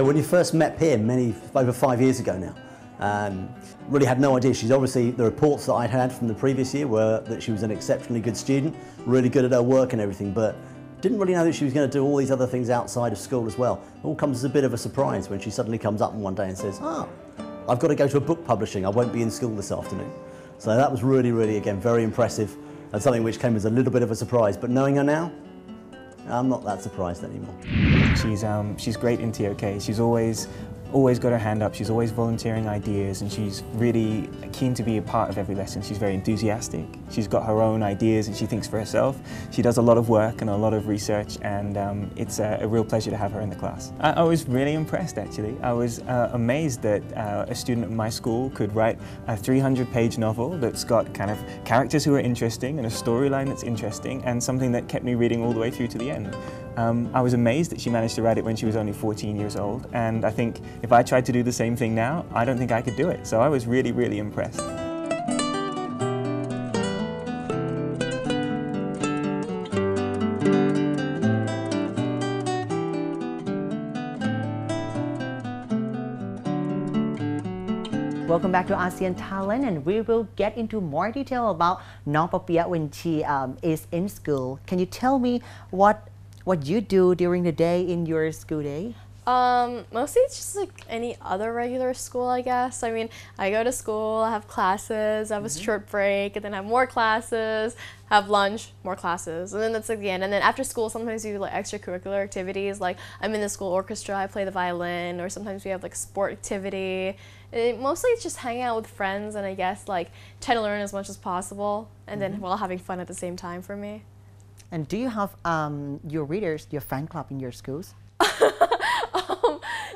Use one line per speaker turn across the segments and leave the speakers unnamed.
Okay, when you first met Pim over 5 years ago now, really had no idea. She's obviously, the reports that I'd had from the previous year were that she was an exceptionally good student, really good at her work and everything, but didn't really know that she was going to do all these other things outside of school as well. It all comes as a bit of a surprise when she suddenly comes up one day and says, I've got to go to a book publishing, I won't be in school this afternoon. So that was really, really, again, very impressive and something which came as a little bit of a surprise. But knowing her now, I'm not that surprised anymore.
She's great in TOK. She's always got her hand up, she's always volunteering ideas, and she's really keen to be a part of every lesson. She's very enthusiastic, she's got her own ideas and she thinks for herself. She does a lot of work and a lot of research, and it's a real pleasure to have her in the class. I was really impressed actually. I was amazed that a student at my school could write a 300-page novel that's got kind of characters who are interesting and a storyline that's interesting and something that kept me reading all the way through to the end. I was amazed that she managed to write it when she was only 14 years old, and I think if I tried to do the same thing now, I don't think I could do it. So I was really, really impressed.
Welcome back to ASEAN Talent, and we will get into more detail about Nong Porpia when she is in school. Can you tell me what you do during the day in your school day?
Mostly it's just like any other regular school, I guess. I mean, I go to school, I have classes, I have a short break, and then I have more classes, have lunch, more classes, and then that's like the end. And then after school, sometimes we do like extracurricular activities, like I'm in the school orchestra, I play the violin, or sometimes we have like sport activity. Mostly it's just hanging out with friends, and I guess like try to learn as much as possible, and then while having fun at the same time for me.
And do you have your readers, your fan club in your schools?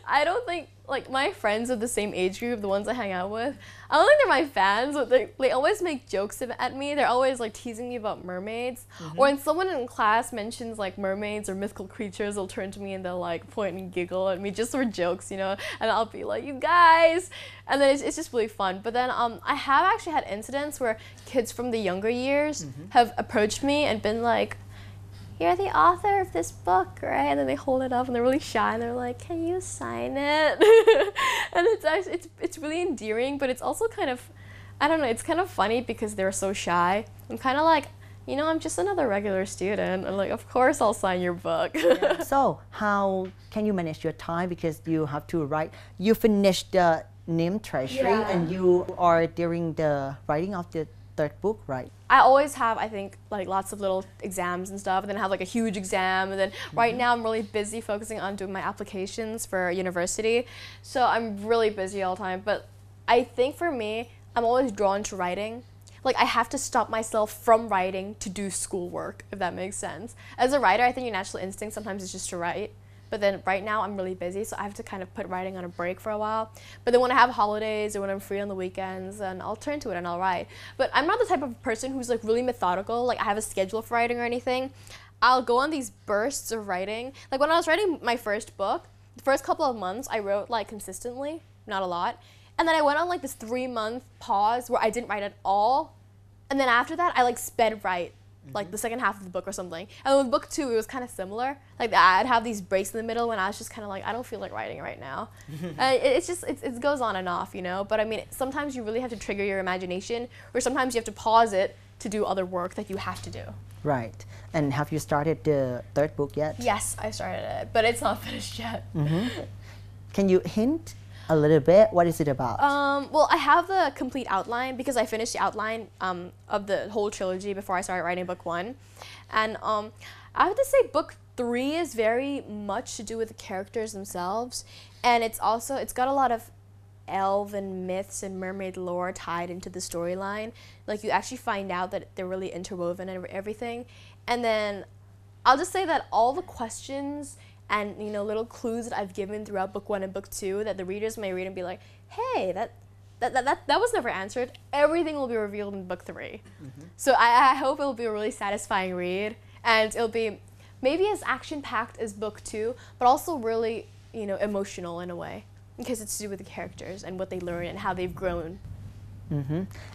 I don't think, like, my friends of the same age group, the ones I hang out with, I don't think they're my fans, but they always make jokes at me. They're always like teasing me about mermaids. Or when someone in class mentions like mermaids or mythical creatures, they'll turn to me and they'll like point and giggle at me just for jokes, you know, and I'll be like, you guys, and then it's just really fun. But then I have actually had incidents where kids from the younger years have approached me and been like, you're the author of this book, right? And then they hold it up and they're really shy and they're like, can you sign it? And it's really endearing, but it's also kind of, I don't know, it's kind of funny because they're so shy. I'm kind of like, you know, I'm just another regular student. And like, of course I'll sign your book.
Yeah. So how can you manage your time, because you have to write, you finished the Name Treasury and you are during the writing of the third book, right?
I always have, I think, like lots of little exams and stuff, and then I have like a huge exam, and then right now I'm really busy focusing on doing my applications for university, so I'm really busy all the time. But I think for me, I'm always drawn to writing. Like, I have to stop myself from writing to do schoolwork, if that makes sense. As a writer, I think your natural instinct sometimes is just to write. But then right now I'm really busy, so I have to kind of put writing on a break for a while. But then when I have holidays or when I'm free on the weekends, then I'll turn to it and I'll write. But I'm not the type of person who's like really methodical, like I have a schedule for writing or anything. I'll go on these bursts of writing. Like when I was writing my first book, the first couple of months I wrote like consistently, not a lot. And then I went on like this 3-month pause where I didn't write at all. And then after that, I like sped write. Like the second half of the book or something. And with book 2, it was kind of similar. Like I'd have these breaks in the middle when I was just kind of like, I don't feel like writing right now. It goes on and off, you know. But I mean, sometimes you really have to trigger your imagination, or sometimes you have to pause it to do other work that you have to do.
Right. And have you started the third book yet?
Yes, I started it, but it's not finished yet.
Can you hint a little bit? What is it about?
Well, I have the complete outline because I finished the outline of the whole trilogy before I started writing book 1. And I have to say book 3 is very much to do with the characters themselves. And it's got a lot of elven myths and mermaid lore tied into the storyline. Like you actually find out that they're really interwoven and everything. And then I'll just say that all the questions and, you know, little clues that I've given throughout book 1 and book 2 that the readers may read and be like, hey, that was never answered. Everything will be revealed in book 3. So I hope it'll be a really satisfying read, and it'll be maybe as action-packed as book 2, but also really, you know, emotional in a way, because it's to do with the characters and what they learn and how they've grown.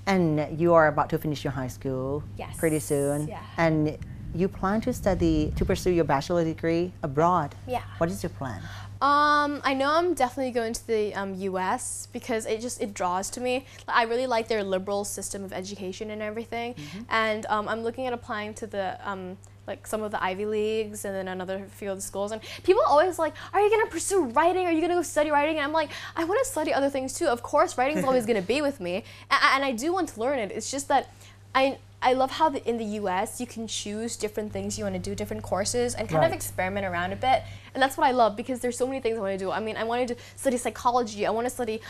And you are about to finish your high school pretty soon.
Yeah.
And You plan to study, to pursue your bachelor degree abroad.
Yeah.
What is your plan?
I know I'm definitely going to the US because it draws to me. I really like their liberal system of education and everything, and I'm looking at applying to the like some of the Ivy Leagues and then another few of the schools. And people always like, are you gonna pursue writing? Are you gonna go study writing? And I'm like, I want to study other things too. Of course, writing is always gonna be with me, and I do want to learn it. It's just that I love how in the US you can choose different things you want to do, different courses, and kind of experiment around a bit. And that's what I love because there's so many things I want to do. I mean, I wanted to study psychology. I want to study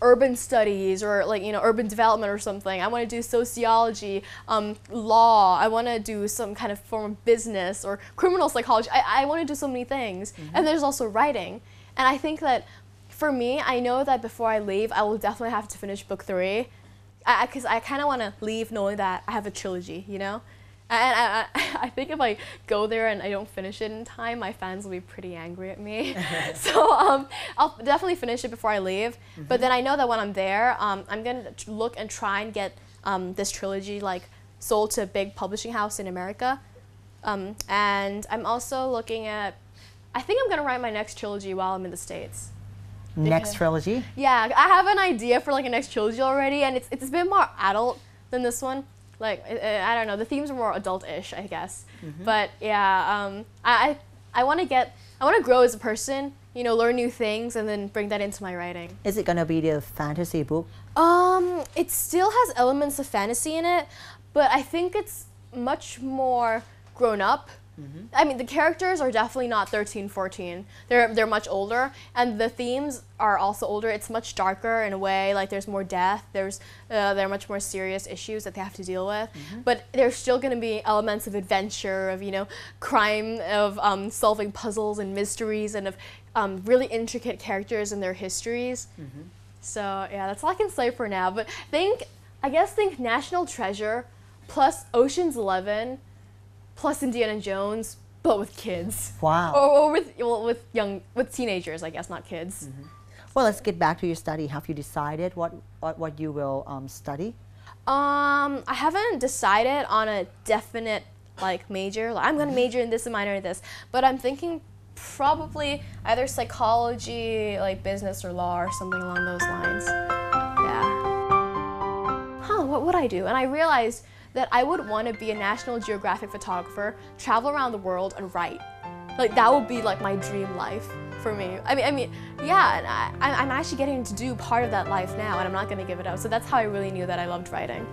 urban studies or like, you know, urban development or something. I want to do sociology, law. I want to do some kind of form of business or criminal psychology. I want to do so many things. And there's also writing. And I think that for me, I know that before I leave, I will definitely have to finish book 3. Because I kind of want to leave knowing that I have a trilogy, you know? And I think if I go there and I don't finish it in time, my fans will be pretty angry at me. So I'll definitely finish it before I leave. But then I know that when I'm there, I'm going to look and try and get this trilogy like sold to a big publishing house in America. And I'm also looking at, I think I'm going to write my next trilogy while I'm in the States.
Next trilogy?
Yeah, I have an idea for like a next trilogy already, and it's a bit more adult than this one. Like I don't know, the themes are more adult-ish, I guess. But yeah, I want to grow as a person, you know, learn new things, and then bring that into my writing.
Is it gonna be the fantasy book?
It still has elements of fantasy in it, but I think it's much more grown up. I mean, the characters are definitely not 13, 14. They're much older, and the themes are also older. It's much darker in a way. Like there's more death. There are much more serious issues that they have to deal with. But there's still going to be elements of adventure, of, you know, crime, of solving puzzles and mysteries, and of really intricate characters and their histories. So yeah, that's all I can say for now. But I guess think National Treasure plus Ocean's 11 plus Indiana Jones, but with kids.
Wow.
Or with teenagers, I guess, not kids.
Well, let's get back to your study. Have you decided what you will study?
I haven't decided on a definite like major. Like, I'm gonna major in this and minor in this, but I'm thinking probably either psychology, like business or law, or something along those lines. Yeah. What would I do? And I realized that I would want to be a National Geographic photographer, travel around the world, and write. Like that would be like my dream life for me. I mean, yeah, and I'm actually getting to do part of that life now, and I'm not going to give it up. So that's how I really knew that I loved writing.